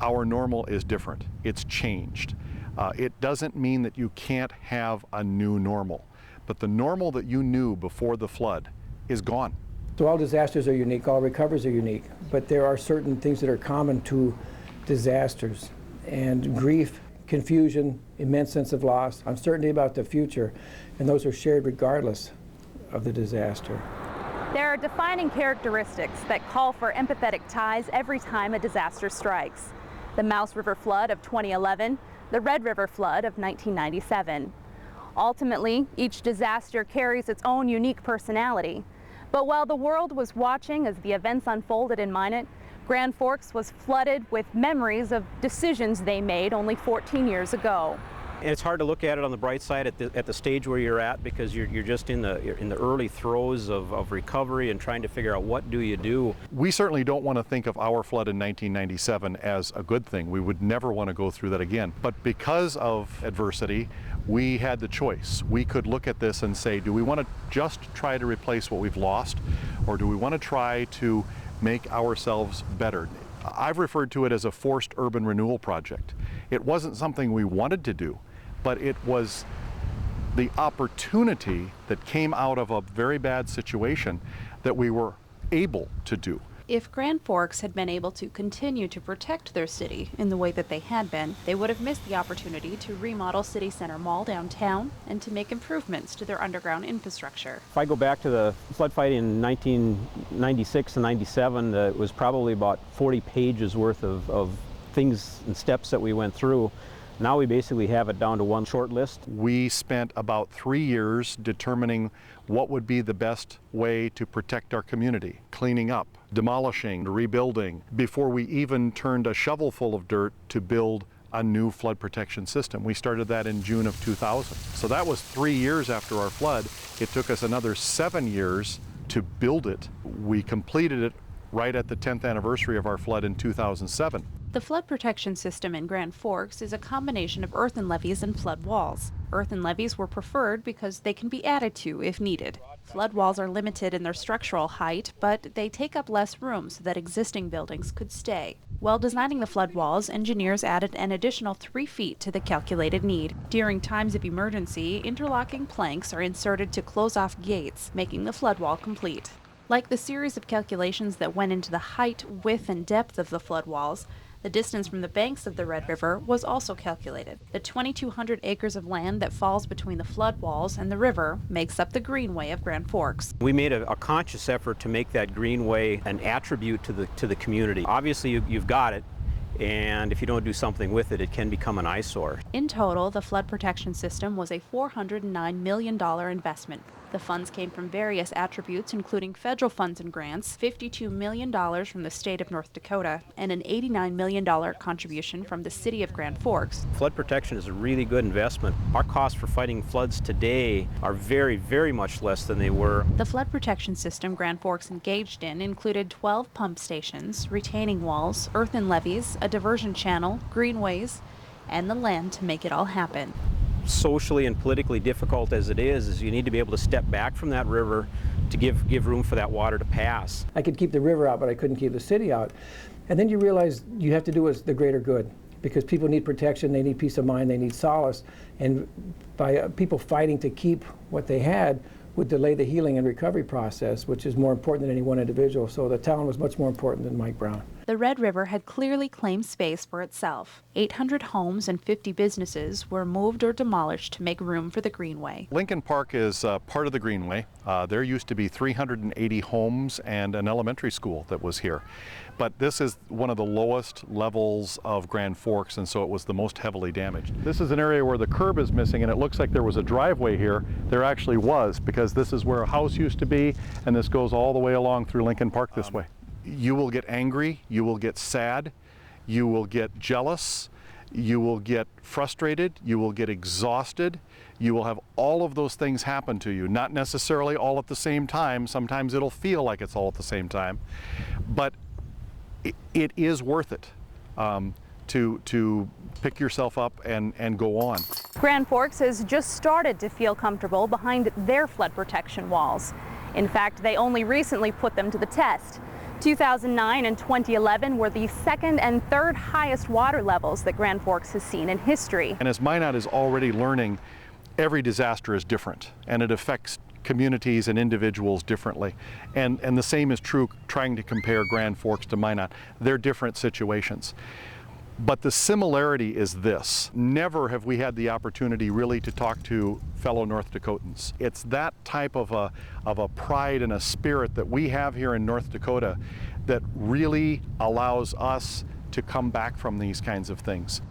Our normal is different. It's changed. It doesn't mean that you can't have a new normal, but the normal that you knew before the flood is gone. So all disasters are unique, all recoveries are unique, but there are certain things that are common to disasters, and grief, confusion, immense sense of loss, uncertainty about the future, and those are shared regardless of the disaster. There are defining characteristics that call for empathetic ties every time a disaster strikes. The Mouse River flood of 2011, the Red River flood of 1997. Ultimately, each disaster carries its own unique personality. But while the world was watching as the events unfolded in Minot, Grand Forks was flooded with memories of decisions they made only 14 years ago. And it's hard to look at it on the bright side at the stage where you're at, because you're just in the early throes of recovery and trying to figure out what do you do. We certainly don't want to think of our flood in 1997 as a good thing. We would never want to go through that again. But because of adversity, we had the choice. We could look at this and say, do we want to just try to replace what we've lost, or do we want to try to make ourselves better? I've referred to it as a forced urban renewal project. It wasn't something we wanted to do, but it was the opportunity that came out of a very bad situation that we were able to do. If Grand Forks had been able to continue to protect their city in the way that they had been, they would have missed the opportunity to remodel City Center Mall downtown and to make improvements to their underground infrastructure. If I go back to the flood fight in 1996 and 97, it was probably about 40 pages worth of things and steps that we went through. Now we basically have it down to one short list. We spent about 3 years determining what would be the best way to protect our community, cleaning up, demolishing, rebuilding, before we even turned a shovel full of dirt to build a new flood protection system. We started that in June of 2000. So that was 3 years after our flood. It took us another 7 years to build it. We completed it right at the 10th anniversary of our flood in 2007. The flood protection system in Grand Forks is a combination of earthen levees and flood walls. Earthen levees were preferred because they can be added to if needed. Flood walls are limited in their structural height, but they take up less room so that existing buildings could stay. While designing the flood walls, engineers added an additional 3 feet to the calculated need. During times of emergency, interlocking planks are inserted to close off gates, making the flood wall complete. Like the series of calculations that went into the height, width, and depth of the flood walls, the distance from the banks of the Red River was also calculated. The 2,200 acres of land that falls between the flood walls and the river makes up the greenway of Grand Forks. We made a conscious effort to make that greenway an attribute to the community. Obviously, you've got it, and if you don't do something with it, it can become an eyesore. In total, the flood protection system was a $409 million investment. The funds came from various attributes, including federal funds and grants, $52 million from the state of North Dakota, and an $89 million contribution from the city of Grand Forks. Flood protection is a really good investment. Our costs for fighting floods today are very, very much less than they were. The flood protection system Grand Forks engaged in included 12 pump stations, retaining walls, earthen levees, a diversion channel, greenways, and the land to make it all happen. Socially and politically difficult as it is you need to be able to step back from that river to give room for that water to pass. I could keep the river out, but I couldn't keep the city out. And then you realize you have to do what's the greater good, because people need protection, they need peace of mind, they need solace. And by people fighting to keep what they had would delay the healing and recovery process, which is more important than any one individual. So the town was much more important than Mike Brown. The Red River had clearly claimed space for itself. 800 homes and 50 businesses were moved or demolished to make room for the Greenway. Lincoln Park is part of the Greenway. There used to be 380 homes and an elementary school that was here. But this is one of the lowest levels of Grand Forks, and so it was the most heavily damaged. This is an area where the curb is missing, and it looks like there was a driveway here. There actually was, because this is where a house used to be, and this goes all the way along through Lincoln Park this way. You will get angry, you will get sad, you will get jealous, you will get frustrated, you will get exhausted, you will have all of those things happen to you, not necessarily all at the same time. Sometimes it'll feel like it's all at the same time, but it is worth it to pick yourself up and go on. Grand Forks has just started to feel comfortable behind their flood protection walls. In fact, they only recently put them to the test. 2009 and 2011 were the second and third highest water levels that Grand Forks has seen in history. And as Minot is already learning, every disaster is different, and it affects communities and individuals differently. And the same is true trying to compare Grand Forks to Minot. They're different situations. But the similarity is this: never have we had the opportunity really to talk to fellow North Dakotans. It's that type of a pride and a spirit that we have here in North Dakota that really allows us to come back from these kinds of things.